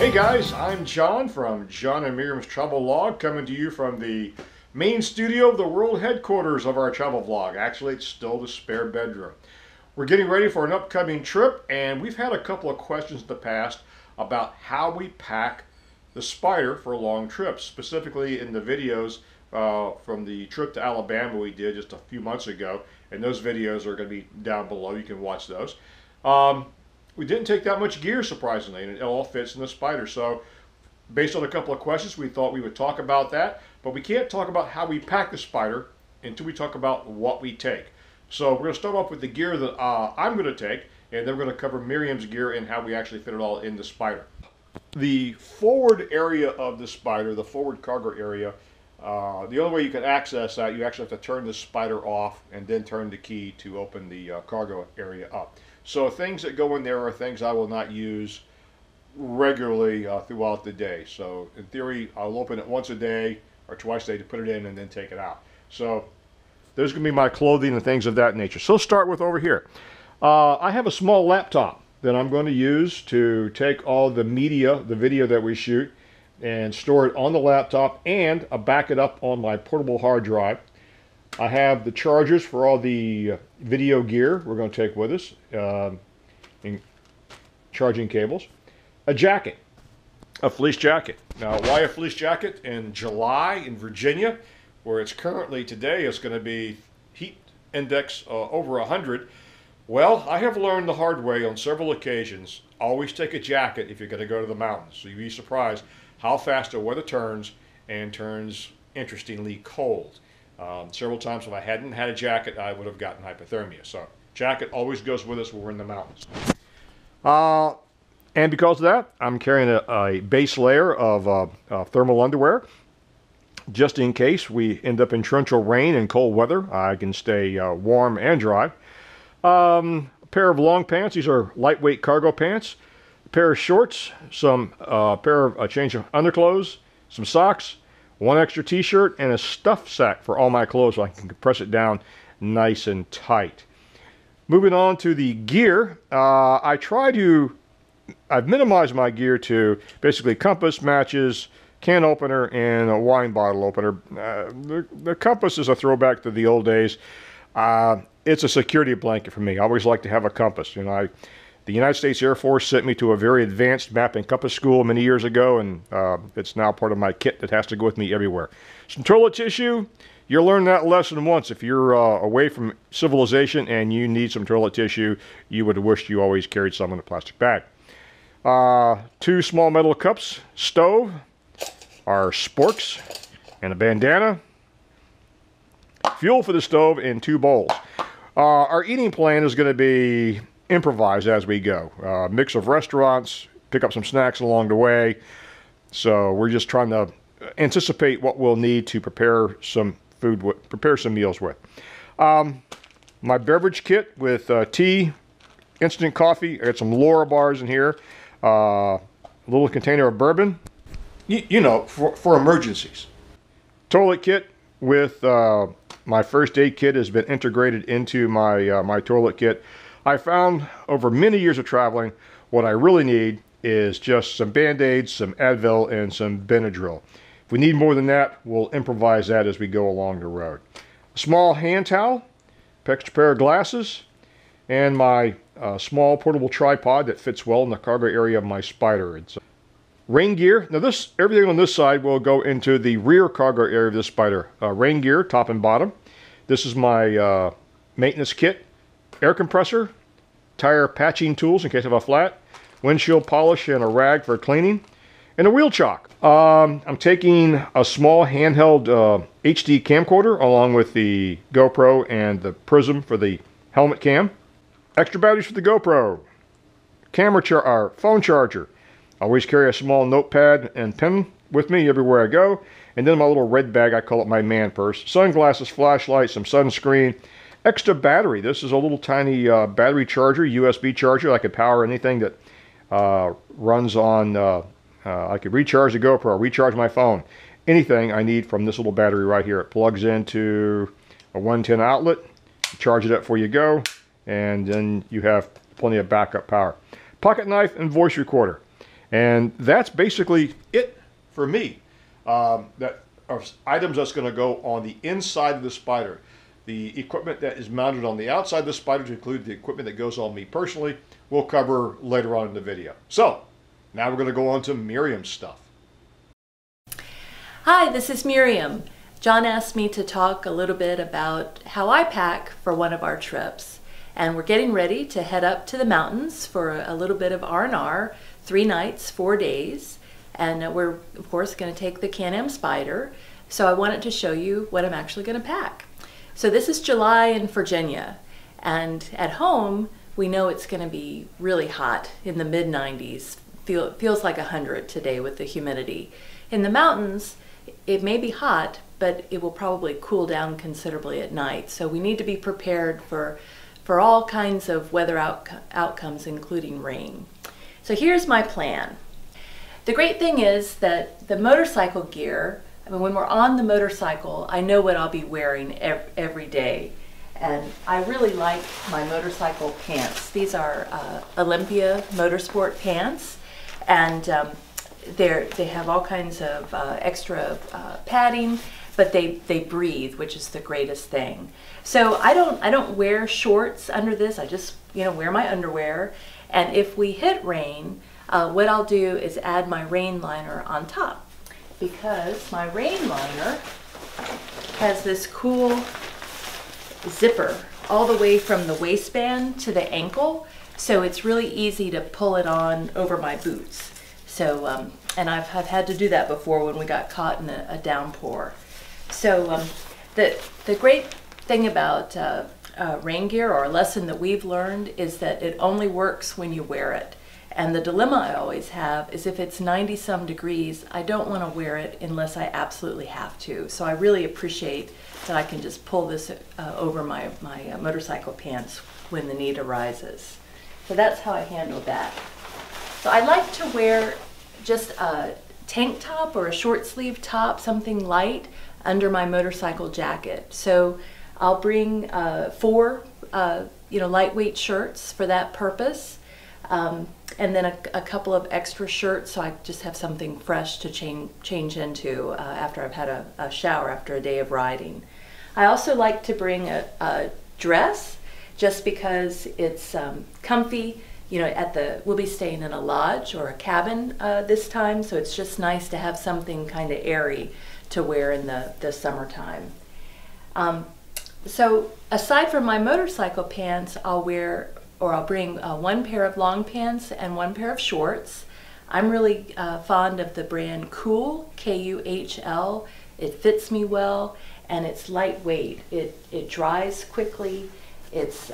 Hey guys, I'm John from John and Miriam's Travel Vlog, coming to you from the main studio of the world headquarters of our travel vlog. Actually, it's still the spare bedroom. We're getting ready for an upcoming trip, and we've had a couple of questions in the past about how we pack the Spyder for long trips, specifically in the videos from the trip to Alabama we did just a few months ago, and those videos are going to be down below. You can watch those. We didn't take that much gear, surprisingly, and it all fits in the Spyder. So based on a couple of questions, we thought we would talk about that, but we can't talk about how we pack the Spyder until we talk about what we take. So we're going to start off with the gear that I'm going to take, and then we're going to cover Miriam's gear and how we actually fit it all in the Spyder. The forward area of the Spyder, the forward cargo area, the only way you can access that, you actually have to turn the Spyder off and then turn the key to open the cargo area up. So things that go in there are things I will not use regularly throughout the day. So in theory, I'll open it once a day or twice a day to put it in and then take it out. So there's going to be my clothing and things of that nature. So let's start with over here. I have a small laptop that I'm going to use to take all the media, the video that we shoot, and store it on the laptop, and I'll back it up on my portable hard drive. I have the chargers for all the video gear we're going to take with us, and charging cables. A jacket, a fleece jacket. Now, why a fleece jacket in July in Virginia, where it's currently today is going to be heat index over 100? Well, I have learned the hard way on several occasions. Always take a jacket if you're going to go to the mountains. So you'd be surprised how fast the weather turns, and turns interestingly cold. Several times if I hadn't had a jacket, I would have gotten hypothermia. So jacket always goes with us when we're in the mountains. And because of that, I'm carrying a base layer of thermal underwear. Just in case we end up in torrential rain and cold weather, I can stay warm and dry. A pair of long pants. These are lightweight cargo pants. A pair of shorts, a change of underclothes, some socks, one extra t-shirt, and a stuff sack for all my clothes so I can compress it down nice and tight. Moving on to the gear, I've minimized my gear to basically compass, matches, can opener, and a wine bottle opener. The compass is a throwback to the old days. It's a security blanket for me. I always like to have a compass. You know, the United States Air Force sent me to a very advanced map and compass school many years ago, and it's now part of my kit that has to go with me everywhere. Some toilet tissue. You'll learn that lesson once. If you're away from civilization and you need some toilet tissue, you would have wished you always carried some in a plastic bag. 2 small metal cups, stove, our sporks, and a bandana. Fuel for the stove, and 2 bowls. Our eating plan is going to be improvised as we go. Mix of restaurants, pick up some snacks along the way. So we're just trying to anticipate what we'll need to prepare some food, prepare some meals with. My beverage kit with tea, instant coffee. I got some Laura bars in here. A little container of bourbon. You know, for emergencies. Toilet kit with my first aid kit has been integrated into my my toilet kit. I found over many years of traveling, what I really need is just some Band-Aids, some Advil, and some Benadryl. If we need more than that, we'll improvise that as we go along the road. A small hand towel, extra pair of glasses, and my small portable tripod that fits well in the cargo area of my Spyder. It's rain gear. Now everything on this side will go into the rear cargo area of this Spyder. Rain gear, top and bottom. This is my maintenance kit. Air compressor, tire patching tools in case of a flat, windshield polish, and a rag for cleaning, and a wheel chock. I'm taking a small handheld HD camcorder along with the GoPro and the Prism for the helmet cam. Extra batteries for the GoPro. Phone charger. I always carry a small notepad and pen with me everywhere I go. And then my little red bag, I call it my man purse. Sunglasses, flashlight, some sunscreen. Extra battery. This is a little tiny battery charger, USB charger. I could power anything that runs on, I could recharge the GoPro, recharge my phone. Anything I need from this little battery right here. It plugs into a 110 outlet. Charge it up before you go. And then you have plenty of backup power. Pocket knife and voice recorder. And that's basically it for me. That are items that's going to go on the inside of the Spyder. The equipment that is mounted on the outside of the Spyder, to include the equipment that goes on me personally, we'll cover later on in the video. So now we're going to go on to Miriam's stuff. Hi, this is Miriam. John asked me to talk a little bit about how I pack for one of our trips. And we're getting ready to head up to the mountains for a little bit of R&R, 3 nights, 4 days. And we're, of course, going to take the Can Am Spyder. So I wanted to show you what I'm actually going to pack. So this is July in Virginia. And at home, we know it's going to be really hot in the mid-90s. Feels like 100 today with the humidity. In the mountains, it may be hot, but it will probably cool down considerably at night. So we need to be prepared for all kinds of weather outcomes, including rain. So here's my plan. The great thing is that the motorcycle gear, I mean, when we're on the motorcycle, I know what I'll be wearing every day. And I really like my motorcycle pants. These are Olympia Motorsport pants. And they have all kinds of extra padding, but they breathe, which is the greatest thing. So I don't wear shorts under this. I just wear my underwear. And if we hit rain, what I'll do is add my rain liner on top, because my rain liner has this cool zipper all the way from the waistband to the ankle. So it's really easy to pull it on over my boots. So, and I've had to do that before when we got caught in a downpour. So the great thing about rain gear, or a lesson that we've learned, is that it only works when you wear it. And the dilemma I always have is if it's 90-some degrees, I don't want to wear it unless I absolutely have to. So I really appreciate that I can just pull this over my motorcycle pants when the need arises. So that's how I handle that. So I like to wear just a tank top or a short sleeve top, something light, under my motorcycle jacket. So I'll bring 4 lightweight shirts for that purpose, and then a couple of extra shirts, so I just have something fresh to change into after I've had a shower after a day of riding. I also like to bring a dress, just because it's comfy. We'll be staying in a lodge or a cabin this time, so it's just nice to have something kind of airy to wear in the summertime. So aside from my motorcycle pants, I'll bring 1 pair of long pants and 1 pair of shorts. I'm really fond of the brand Kuhl, K-U-H-L. It fits me well, and it's lightweight. It dries quickly. It's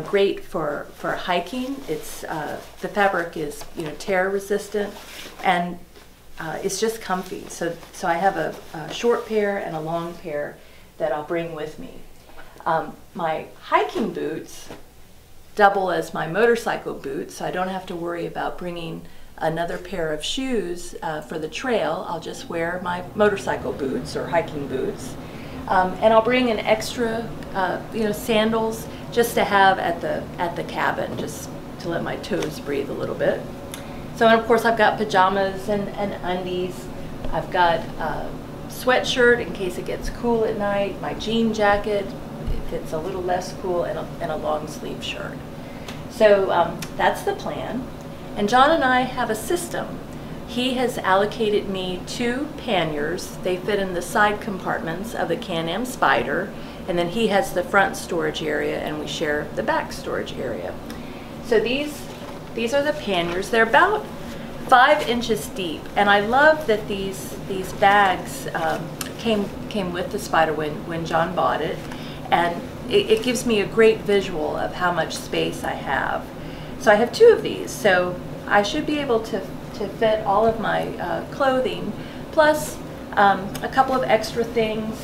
great for hiking. It's the fabric is tear resistant, and it's just comfy. So I have a short pair and a long pair that I'll bring with me. My hiking boots double as my motorcycle boots, so I don't have to worry about bringing another pair of shoes for the trail. I'll just wear my motorcycle boots or hiking boots. And I'll bring an extra, sandals just to have at the cabin, just to let my toes breathe a little bit. So, and of course, I've got pajamas and undies. I've got a sweatshirt in case it gets cool at night, my jean jacket if it's a little less cool, and a long sleeve shirt. So that's the plan. And John and I have a system. He has allocated me 2 panniers. They fit in the side compartments of the Can Am Spyder, and then he has the front storage area, and we share the back storage area. So these are the panniers. They're about 5 inches deep, and I love that these bags came with the Spyder when John bought it, and it gives me a great visual of how much space I have. So I have 2 of these, so I should be able to fit all of my clothing, plus a couple of extra things.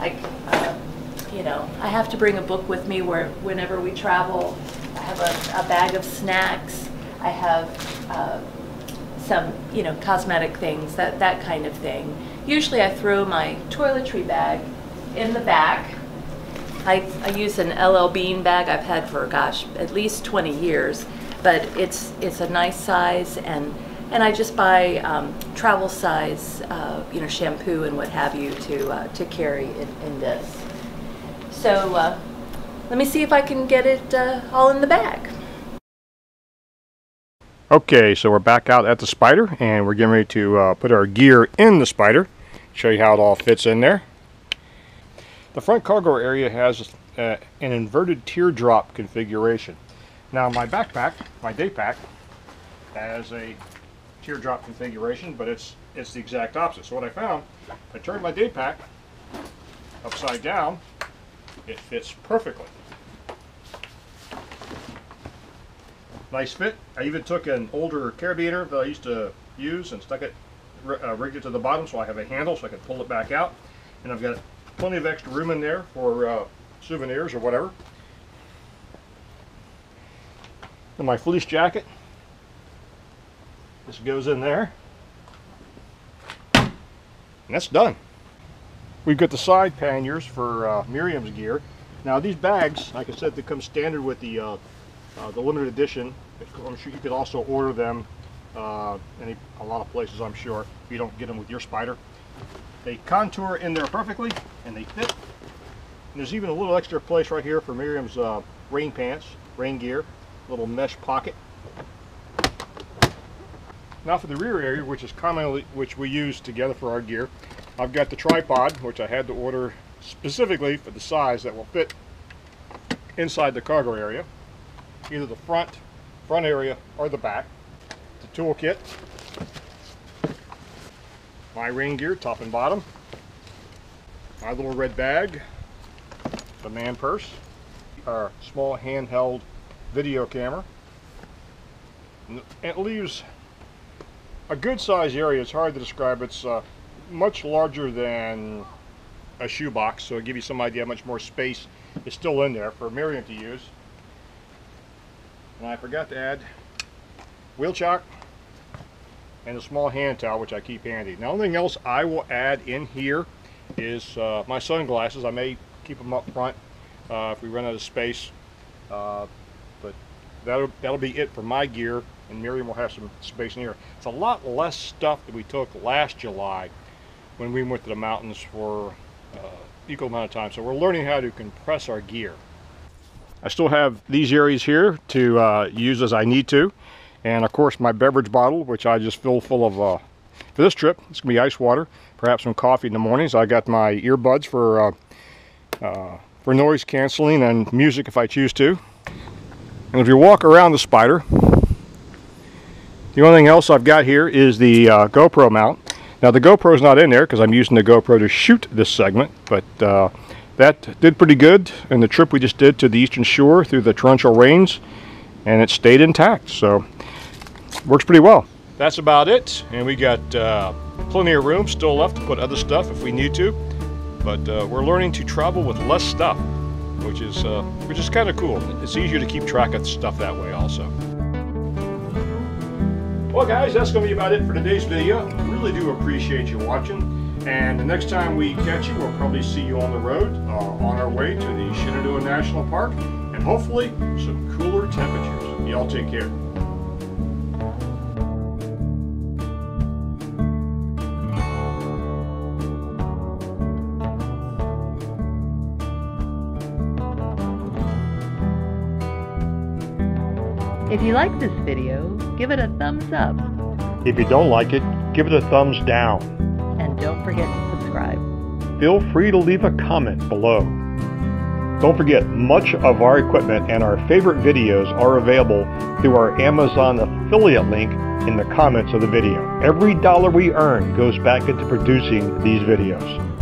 Like, I have to bring a book with me whenever we travel. I have a bag of snacks. I have some, cosmetic things, that kind of thing. Usually I throw my toiletry bag in the back. I use an LL Bean bag I've had for, gosh, at least 20 years. but it's a nice size, and I just buy travel size, you know, shampoo and what have you to carry in this. So let me see if I can get it all in the bag. Okay, so we're back out at the Spyder, and we're getting ready to put our gear in the Spyder. Show you how it all fits in there. The front cargo area has an inverted teardrop configuration. Now my backpack, my day pack, has a teardrop configuration, but it's the exact opposite. So what I found, I turned my day pack upside down, it fits perfectly. Nice fit. I even took an older carabiner that I used to use and stuck it, rigged it to the bottom so I have a handle so I can pull it back out. And I've got plenty of extra room in there for souvenirs or whatever. And my fleece jacket, this goes in there. And that's done. We've got the side panniers for Miriam's gear. Now these bags, like I said, they come standard with the limited edition. I'm sure you could also order them in a lot of places, I'm sure, if you don't get them with your Spyder. They contour in there perfectly, and they fit. And there's even a little extra place right here for Miriam's rain pants, rain gear, little mesh pocket. Now for the rear area, which we use together for our gear, I've got the tripod, which I had to order specifically for the size that will fit inside the cargo area, either the front area or the back. The toolkit, my rain gear, top and bottom, my little red bag, the man purse, our small handheld video camera. And it leaves a good size area. It's hard to describe. It's much larger than a shoebox, so it'll give you some idea how much more space is still in there for Miriam to use. And I forgot to add wheel chock and a small hand towel, which I keep handy. Now, the only thing else I will add in here is my sunglasses. I may keep them up front if we run out of space, but that'll be it for my gear, and Miriam will have some space in here. It's a lot less stuff that we took last July when we went to the mountains for equal amount of time. So we're learning how to compress our gear. I still have these areas here to use as I need to, and of course my beverage bottle, which I just filled full of for this trip. It's gonna be ice water, perhaps some coffee in the mornings. I got my earbuds for noise canceling and music if I choose to. And if you walk around the Spyder, the only thing else I've got here is the GoPro mount. Now the GoPro's not in there because I'm using the GoPro to shoot this segment, but that did pretty good in the trip we just did to the eastern shore through the torrential rains, and it stayed intact, so works pretty well. That's about it, and we got plenty of room still left to put other stuff if we need to, but we're learning to travel with less stuff, which is kind of cool. It's easier to keep track of stuff that way also. Well guys, that's going to be about it for today's video. I really do appreciate you watching, and the next time we catch you, we'll probably see you on the road on our way to the Shenandoah National Park, and hopefully some cooler temperatures. Y'all take care. If you like this video, give it a thumbs up. If you don't like it, give it a thumbs down. And don't forget to subscribe. Feel free to leave a comment below. Don't forget, much of our equipment and our favorite videos are available through our Amazon affiliate link in the comments of the video. Every dollar we earn goes back into producing these videos.